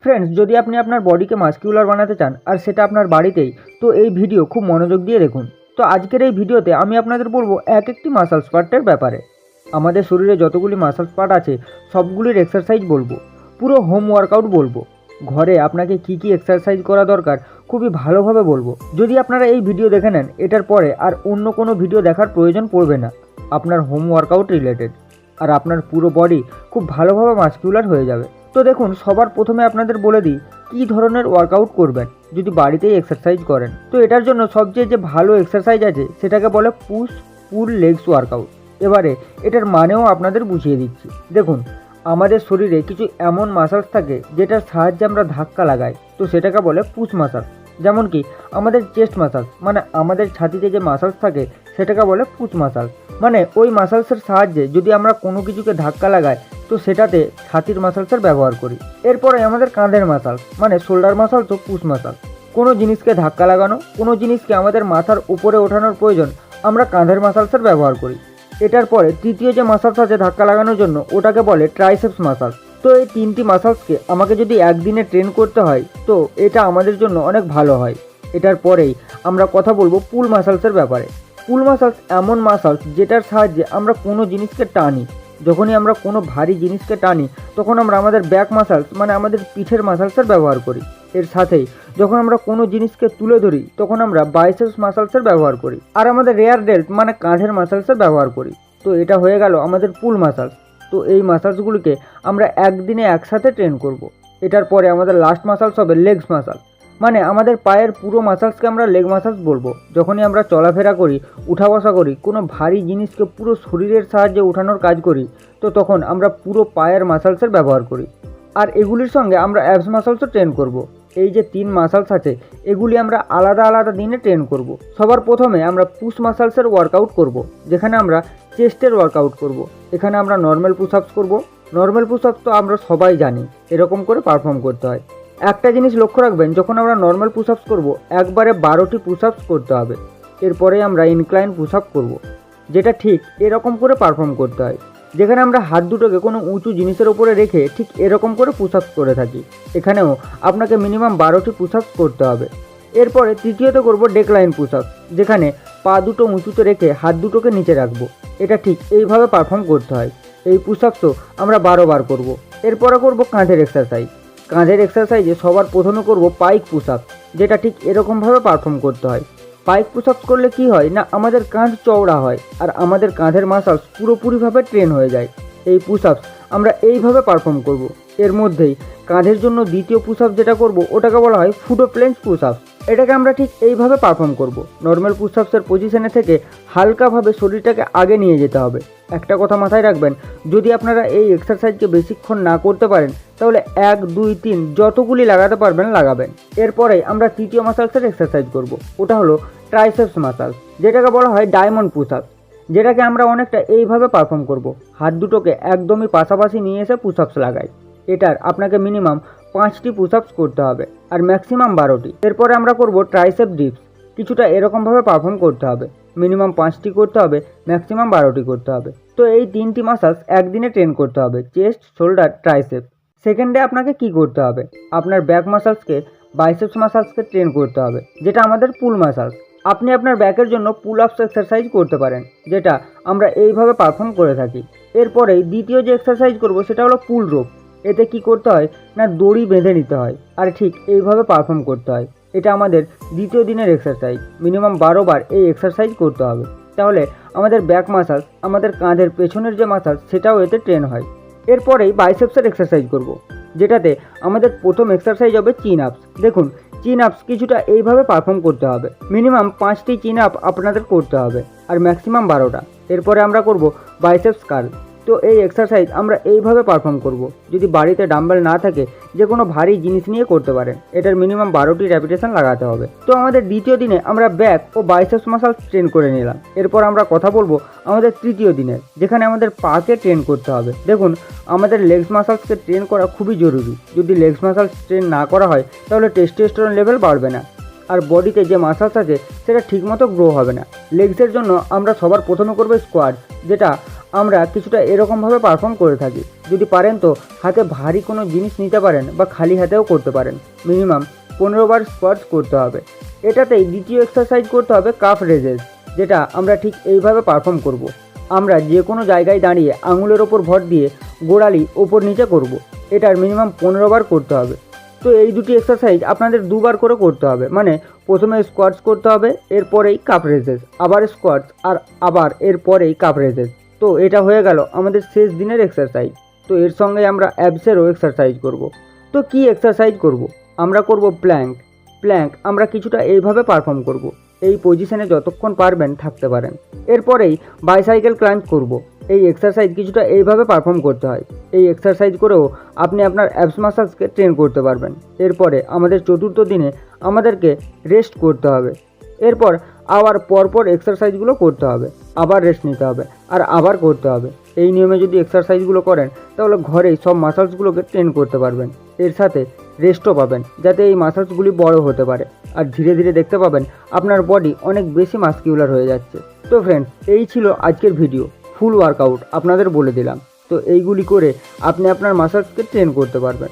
Friends, যদি আপনি আপনার বডিকে মাস্কিউলার বানাতে চান আর সেটা আপনার বাড়িতেই, তো এই ভিডিও খুব মনোযোগ দিয়ে দেখুন। তো আজকের এই ভিডিওতে আমি আপনাদের বলবো এক একটি মাসলস পার্টের ব্যাপারে। আমাদের শরীরে যতগুলি মাসলস পার্ট আছে সবগুলির এক্সারসাইজ বলবো, পুরো হোম ওয়ার্কআউট বলবো, ঘরে আপনাকে কি কি এক্সারসাইজ করা দরকার খুবই ভালোভাবে বলবো। যদি আপনারা এই ভিডিও দেখে নেন, এটার পরে আর অন্য কোনো ভিডিও দেখার প্রয়োজন পড়বে না আপনার হোম ওয়ার্কআউট রিলেটেড, আর আপনার পুরো বডি খুব ভালোভাবে মাস্কিউলার হয়ে যাবে। তো দেখুন, সবার প্রথমে আপনাদের বলে দিই কী ধরনের ওয়ার্কআউট করবেন যদি বাড়িতেই এক্সারসাইজ করেন। তো এটার জন্য সবচেয়ে যে ভালো এক্সারসাইজ আছে সেটাকে বলে পুশ পুল লেগস ওয়ার্কআউট। এবারে এটার মানেও আপনাদের বুঝিয়ে দিচ্ছি। দেখুন, আমাদের শরীরে কিছু এমন মাসলস থাকে যেটার সাহায্যে আমরা ধাক্কা লাগাই, তো সেটাকে বলে পুশ মাসল। যেমন কি আমাদের চেস্ট মাসলস, মানে আমাদের ছাতিতে যে মাসলস থাকে সেটাকে বলে পুশ মাসল। মানে ওই মাসলসের সাহায্যে যদি আমরা কোনো কিছুকে ধাক্কা লাগাই তো সেটাতে ছাতির মাসলসের ব্যবহার করি। এরপরে আমাদের কাঁধের মাসলস, মানে শোল্ডার মাসল, তো পুশ মাসল। কোনো জিনিসকে ধাক্কা লাগানো, কোনো জিনিসকে আমাদের মাথার উপরে ওঠানোর প্রয়োজন, আমরা কাঁধের মাসলসের ব্যবহার করি। এটার পরে তৃতীয় যে মাসলস আছে ধাক্কা লাগানোর জন্য, ওটাকে বলে ট্রাইসেপস মাসল। তো এই তিনটি মাসলসকে আমাকে যদি একদিনে ট্রেন করতে হয় তো এটা আমাদের জন্য অনেক ভালো হয়। এটার পরেই আমরা কথা বলবো পুল মাসলসের ব্যাপারে। পুল মাসলস এমন মাসলস যেটার সাহায্যে আমরা কোনো জিনিসকে টানি। যখনই আমরা কোনো ভারী জিনিসকে টানি তখন আমরা আমাদের ব্যাক মাসলস, মানে আমাদের পিঠের মাসলসের ব্যবহার করি। এর সাথেই যখন আমরা কোনো জিনিসকে তুলে ধরি তখন আমরা বাইসেপস মাসলসের ব্যবহার করি, আর আমাদের রেয়ার ডেল্ট মানে কাঁধের মাসলসের ব্যবহার করি। তো এটা হয়ে গেল আমাদের পুল মাসলস। তো এই মাসলসগুলিকে আমরা একদিনে একসাথে ট্রেন করব। এটার পরে আমাদের লাস্ট মাসলস হবে লেগস মাসল, মানে আমাদের পায়ের পুরো মাসলসকে আমরা লেগ মাসলস বলবো। যখনই আমরা চলাফেরা করি, উঠা বসা করি, কোনো ভারী জিনিসকে পুরো শরীরের সাহায্যে উঠানোর কাজ করি, তো তখন আমরা পুরো পায়ের মাসলসের ব্যবহার করি। আর এগুলির সঙ্গে আমরা অ্যাবস মাসলসও ট্রেন করব। এই যে তিন মাসলস আছে এগুলি আমরা আলাদা আলাদা দিনে ট্রেন করব। সবার প্রথমে আমরা পুশ মাসলসের ওয়ার্কআউট করব, যেখানে আমরা চেস্টের ওয়ার্কআউট করব। এখানে আমরা নর্মাল পুশ আপস করব। নর্মাল পুশ আপস তো আমরা সবাই জানি এরকম করে পারফর্ম করতে হয়। একটা জিনিস লক্ষ্য রাখবেন, যখন আমরা নর্মাল পুশ আপস করবো একবারে 12টি পুশ আপস করতে হবে। এরপরে আমরা ইনক্লাইন পুশ আপ করবো, যেটা ঠিক এরকম করে পারফর্ম করতে হয়, যেখানে আমরা হাত দুটোকে কোনো উঁচু জিনিসের উপরে রেখে ঠিক এরকম করে পুশ আপস করে থাকি। এখানেও আপনাকে মিনিমাম 12টি পুশ আপস করতে হবে। এরপরে তৃতীয়ত করব ডেকলাইন পুশ আপস, যেখানে পা দুটো উঁচুতে রেখে হাত দুটোকে নিচে রাখবো। এটা ঠিক এইভাবে পারফর্ম করতে হয়। এই পুশ আপসও আমরা 12 বার করবো। এরপরে করব কাঁধের এক্সারসাইজ। কাঁধের এক্সারসাইজে সবার প্রথমে করব পাইক পুশ আপ, যেটা ঠিক এরকমভাবে পারফর্ম করতে হয়। পাইক পুশ আপ করলে কি হয় না, আমাদের কাঁধ চওড়া হয় আর আমাদের কাঁধের মাসলস পুরোপুরিভাবে ট্রেন হয়ে যায়। এই পুশ আপস আমরা এইভাবে পারফর্ম করব। এর মধ্যেই কাঁধের জন্য দ্বিতীয় পুশ আপ যেটা করব ওটাকে বলা হয় ফুটো প্লেঞ্জ পুশ আপ। এটাকে আমরা ঠিক এইভাবে পারফর্ম করব। নর্মাল পুশ আপসের পজিশনে থেকে হালকাভাবে শরীরটাকে আগে নিয়ে যেতে হবে। একটা কথা মাথায় রাখবেন, যদি আপনারা এই এক্সারসাইজকে বেশিক্ষণ না করতে পারেন তাহলে 1, 2, 3 যতগুলি লাগাতে পারবেন লাগাবেন। এরপরে আমরা তৃতীয় মাসলসের এক্সারসাইজ করব, ওটা হলো ট্রাইসেপস মাসল, যেটাকে বলা হয় ডায়মন্ড পুশ আপ। যেটাকে আমরা অনেকটা এইভাবে পারফর্ম করব, হাত দুটোকে একদমই পাশাপাশি নিয়ে এসে পুশ আপস লাগাই। এটার আপনাকে মিনিমাম 5টি পুশ আপস করতে হবে আর ম্যাক্সিমাম 12টি। এরপরে আমরা করব ট্রাইসেপ ডিপস, কিছুটা এরকমভাবে পারফর্ম করতে হবে, মিনিমাম 5টি করতে হবে, ম্যাক্সিমাম 12টি করতে হবে। তো এই তিনটি মাসলস একদিনে ট্রেন করতে হবে, চেস্ট, শোল্ডার, ট্রাইসেপ। সেকেন্ডে আপনাকে কি করতে হবে, আপনার ব্যাক মাসলসকে বাইসেপস মাসলসকে ট্রেন করতে হবে, যেটা আমাদের পুল মাসলস। আপনি আপনার ব্যাকের জন্য পুল আপস এক্সারসাইজ করতে পারেন, যেটা আমরা এইভাবে পারফর্ম করে থাকি। এরপরেই দ্বিতীয় যে এক্সারসাইজ করব সেটা হলো পুল রোপ। এতে কি করতে হয় না, দড়ি বেঁধে নিতে হয় আর ঠিক এইভাবে পারফর্ম করতে হয়। এটা আমাদের দ্বিতীয় দিনের এক্সারসাইজ, মিনিমাম 12 বার এই এক্সারসাইজ করতে হবে। তাহলে আমাদের ব্যাক মাসলস, আমাদের কাঁধের পেছনের যে মাসলস, সেটাও এতে ট্রেন হয়। এরপরেই বাইসেপসের এক্সারসাইজ করব, যেটাতে আমাদের প্রথম এক্সারসাইজ হবে চিন আপস। দেখুন, চিন আপস কিছুটা এইভাবে পারফর্ম করতে হবে, মিনিমাম 5টি চিন আপ আপনাদের করতে হবে আর ম্যাক্সিমাম 12টা। এরপরে আমরা করব বাইসেপস কার্ল। তো এই এক্সারসাইজ আমরা এইভাবে পারফর্ম করব। যদি বাড়িতে ডাম্বেল না থাকে যে কোনো ভারী জিনিস নিয়ে করতে পারেন। এটার মিনিমাম 12টি রেপিটেশন লাগাতে হবে। তো আমাদের দ্বিতীয় দিনে আমরা ব্যাক ও বাইসেপস মাসল ট্রেন করে নিলাম। এরপর আমরা কথা বলবো আমাদের তৃতীয় দিনের, যেখানে আমাদের পাকে ট্রেন করতে হবে। দেখুন, আমাদের লেগস মাসলসকে ট্রেন করা খুবই জরুরি। যদি লেগস মাসলস ট্রেন না করা হয় তাহলে টেস্টোস্টেরন লেভেল বাড়বে না আর বডিতে যে মাসলস আছে সেটা ঠিকমতো গ্রো হবে না। লেগসের জন্য আমরা সবার প্রথমে করবো স্কোয়াট, যেটা আমরা কিছুটা এরকমভাবে পারফর্ম করে থাকি। যদি পারেন তো হাতে ভারী কোনো জিনিস নিতে পারেন বা খালি হাতেও করতে পারেন। মিনিমাম 15 বার স্কোয়াটস করতে হবে। এটাতেই দ্বিতীয় এক্সারসাইজ করতে হবে কাফ রেজেস, যেটা আমরা ঠিক এইভাবে পারফর্ম করব। আমরা যে কোনো জায়গায় দাঁড়িয়ে আঙুলের ওপর ভর দিয়ে গোড়ালি ওপর নিচে করব। এটার মিনিমাম 15 বার করতে হবে। তো এই দুটি এক্সারসাইজ আপনাদের দুবার করে করতে হবে, মানে প্রথমে স্কোয়াটস করতে হবে, এরপরেই কাপ রেজেস, আবার স্কোয়াটস, আর আবার এরপরেই কাপ রেজেস। তো এটা হয়ে গেল আমাদের শেষ দিনের এক্সারসাইজ। তো এর সঙ্গে আমরা অ্যাবসেরও এক্সারসাইজ করব। তো কি এক্সারসাইজ করব? আমরা করব প্ল্যাঙ্ক। প্ল্যাঙ্ক আমরা কিছুটা এইভাবে পারফর্ম করব। এই পজিশনে যতক্ষণ পারবেন থাকতে পারেন। এরপরেই বাইসাইকেল ক্লাঞ্চ করব। এই এক্সারসাইজ কিছুটা এইভাবে পারফর্ম করতে হয়। এই এক্সারসাইজ করেও আপনি আপনার অ্যাবস মাসলসকে ট্রেন করতে পারবেন। এরপরে আমাদের চতুর্থ দিনে আমাদেরকে রেস্ট করতে হবে। এরপর আবার পরপর এক্সারসাইজগুলো করতে হবে, আবার রেস্ট নিতে হবে, আর আবার করতে হবে। এই নিয়মে যদি এক্সারসাইজগুলো করেন তাহলে ঘরেই সব মাসলসগুলোকে ট্রেন করতে পারবেন। এর সাথে রেস্টও পাবেন, যাতে এই মাসলসগুলি বড় হতে পারে। আর ধীরে ধীরে দেখতে পাবেন আপনার বডি অনেক বেশি মাসকিউলার হয়ে যাচ্ছে। তো ফ্রেন্ডস, এই ছিল আজকের ভিডিও। ফুল ওয়ার্কআউট আপনাদের বলে দিলাম। তো এইগুলি করে আপনি আপনার মাসলসকে ট্রেন করতে পারবেন।